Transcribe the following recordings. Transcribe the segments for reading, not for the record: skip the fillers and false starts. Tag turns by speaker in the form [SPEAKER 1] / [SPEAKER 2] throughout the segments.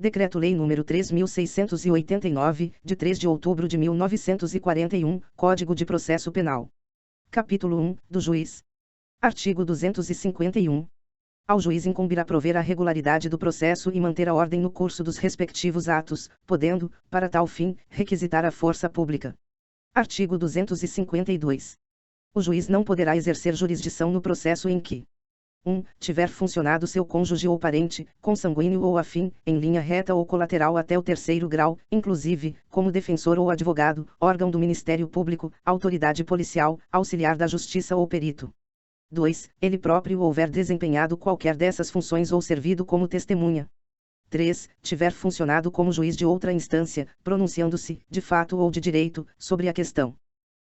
[SPEAKER 1] Decreto-Lei nº 3.689, de 3 de outubro de 1941, Código de Processo Penal. Capítulo 1, do Juiz. Artigo 251. Ao juiz incumbirá prover a regularidade do processo e manter a ordem no curso dos respectivos atos, podendo, para tal fim, requisitar a força pública. Artigo 252. O juiz não poderá exercer jurisdição no processo em que 1. Tiver funcionado seu cônjuge ou parente, consanguíneo ou afim, em linha reta ou colateral até o terceiro grau, inclusive, como defensor ou advogado, órgão do Ministério Público, autoridade policial, auxiliar da Justiça ou perito. 2. Ele próprio houver desempenhado qualquer dessas funções ou servido como testemunha. 3. Tiver funcionado como juiz de outra instância, pronunciando-se, de fato ou de direito, sobre a questão.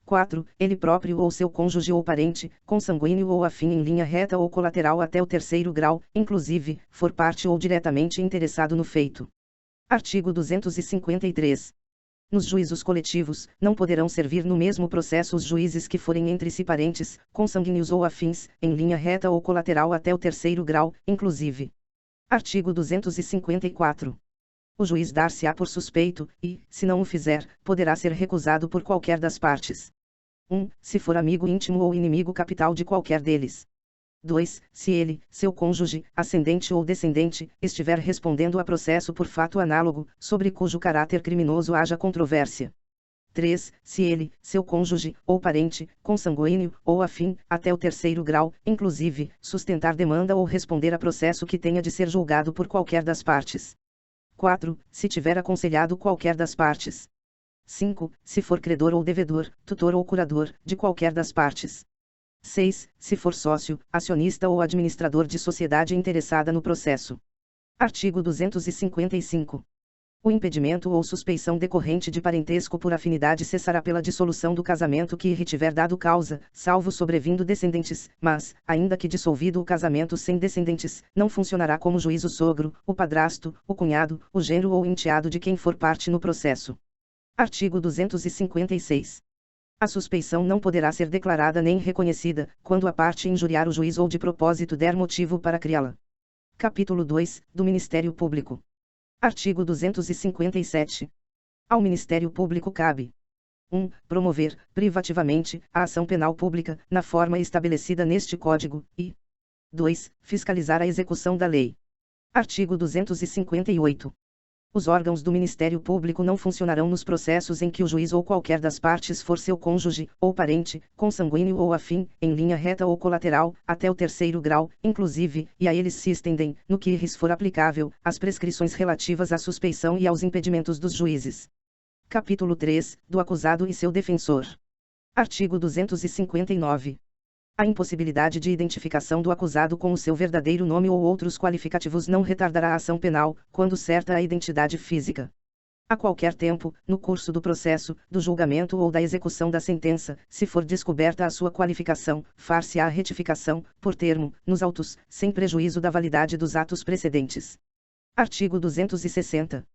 [SPEAKER 1] 4. Ele próprio ou seu cônjuge ou parente, consanguíneo ou afim em linha reta ou colateral até o terceiro grau, inclusive, for parte ou diretamente interessado no feito. Artigo 253. Nos juízos coletivos, não poderão servir no mesmo processo os juízes que forem entre si parentes, consanguíneos ou afins, em linha reta ou colateral até o terceiro grau, inclusive. Artigo 254. O juiz dar-se-á por suspeito, e, se não o fizer, poderá ser recusado por qualquer das partes. 1. Se for amigo íntimo ou inimigo capital de qualquer deles. 2. Se ele, seu cônjuge, ascendente ou descendente, estiver respondendo a processo por fato análogo, sobre cujo caráter criminoso haja controvérsia. 3. Se ele, seu cônjuge, ou parente, consanguíneo, ou afim, até o terceiro grau, inclusive, sustentar demanda ou responder a processo que tenha de ser julgado por qualquer das partes. 4. Se tiver aconselhado qualquer das partes. 5. Se for credor ou devedor, tutor ou curador, de qualquer das partes. 6. Se for sócio, acionista ou administrador de sociedade interessada no processo. Artigo 255. O impedimento ou suspeição decorrente de parentesco por afinidade cessará pela dissolução do casamento que lhe tiver dado causa, salvo sobrevindo descendentes, mas, ainda que dissolvido o casamento sem descendentes, não funcionará como juiz o sogro, o padrasto, o cunhado, o genro ou enteado de quem for parte no processo. Artigo 256. A suspeição não poderá ser declarada nem reconhecida, quando a parte injuriar o juiz ou de propósito der motivo para criá-la. Capítulo 2, do Ministério Público. Artigo 257. Ao Ministério Público cabe 1. Promover, privativamente, a ação penal pública, na forma estabelecida neste Código, e 2. Fiscalizar a execução da lei. Artigo 258. Os órgãos do Ministério Público não funcionarão nos processos em que o juiz ou qualquer das partes for seu cônjuge, ou parente, consanguíneo ou afim, em linha reta ou colateral, até o terceiro grau, inclusive, e a eles se estendem, no que lhes for aplicável, as prescrições relativas à suspeição e aos impedimentos dos juízes. Capítulo 3, do acusado e seu defensor. Artigo 259. A impossibilidade de identificação do acusado com o seu verdadeiro nome ou outros qualificativos não retardará a ação penal, quando certa a identidade física. A qualquer tempo, no curso do processo, do julgamento ou da execução da sentença, se for descoberta a sua qualificação, far-se-á a retificação, por termo, nos autos, sem prejuízo da validade dos atos precedentes. Artigo 260.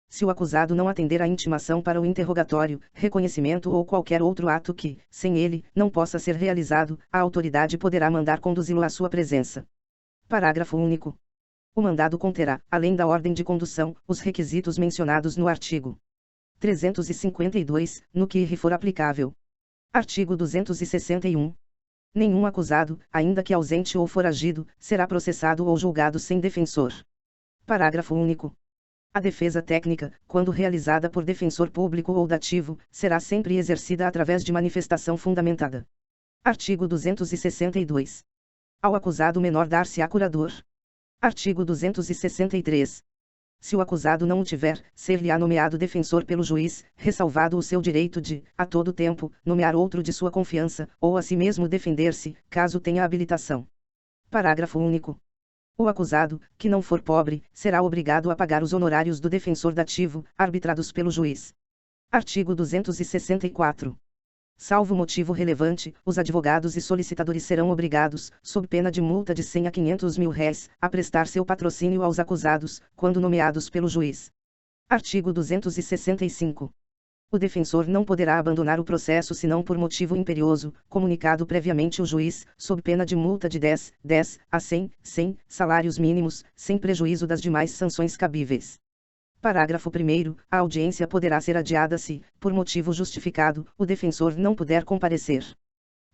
[SPEAKER 1] Se o acusado não atender à intimação para o interrogatório, reconhecimento ou qualquer outro ato que, sem ele, não possa ser realizado, a autoridade poderá mandar conduzi-lo à sua presença. Parágrafo único. O mandado conterá, além da ordem de condução, os requisitos mencionados no artigo 352, no que lhe for aplicável. Artigo 261. Nenhum acusado, ainda que ausente ou foragido, será processado ou julgado sem defensor. Parágrafo único. A defesa técnica, quando realizada por defensor público ou dativo, será sempre exercida através de manifestação fundamentada. Artigo 262. Ao acusado menor dar-se-á curador. Artigo 263. Se o acusado não o tiver, ser-lhe-á nomeado defensor pelo juiz, ressalvado o seu direito de, a todo tempo, nomear outro de sua confiança, ou a si mesmo defender-se, caso tenha habilitação. Parágrafo único. O acusado, que não for pobre, será obrigado a pagar os honorários do defensor dativo, arbitrados pelo juiz. Artigo 264. Salvo motivo relevante, os advogados e solicitadores serão obrigados, sob pena de multa de 100 a 500 mil réis, a prestar seu patrocínio aos acusados, quando nomeados pelo juiz. Artigo 265. O defensor não poderá abandonar o processo senão por motivo imperioso, comunicado previamente o juiz, sob pena de multa de 10 a 100 salários mínimos, sem prejuízo das demais sanções cabíveis. Parágrafo 1º. A audiência poderá ser adiada se, por motivo justificado, o defensor não puder comparecer.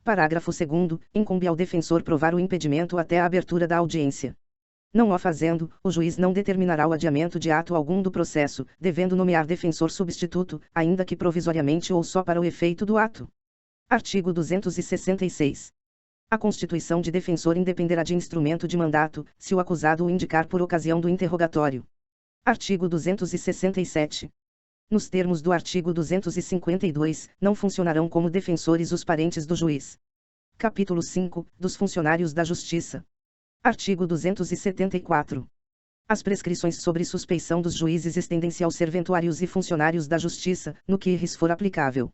[SPEAKER 1] Parágrafo 2º. Incumbe ao defensor provar o impedimento até a abertura da audiência. Não o fazendo, o juiz não determinará o adiamento de ato algum do processo, devendo nomear defensor substituto, ainda que provisoriamente ou só para o efeito do ato. Artigo 266. A constituição de defensor independerá de instrumento de mandato, se o acusado o indicar por ocasião do interrogatório. Artigo 267. Nos termos do artigo 252, não funcionarão como defensores os parentes do juiz. Capítulo 5. Dos funcionários da Justiça. Artigo 274. As prescrições sobre suspeição dos juízes estendem-se aos serventuários e funcionários da Justiça, no que lhes for aplicável.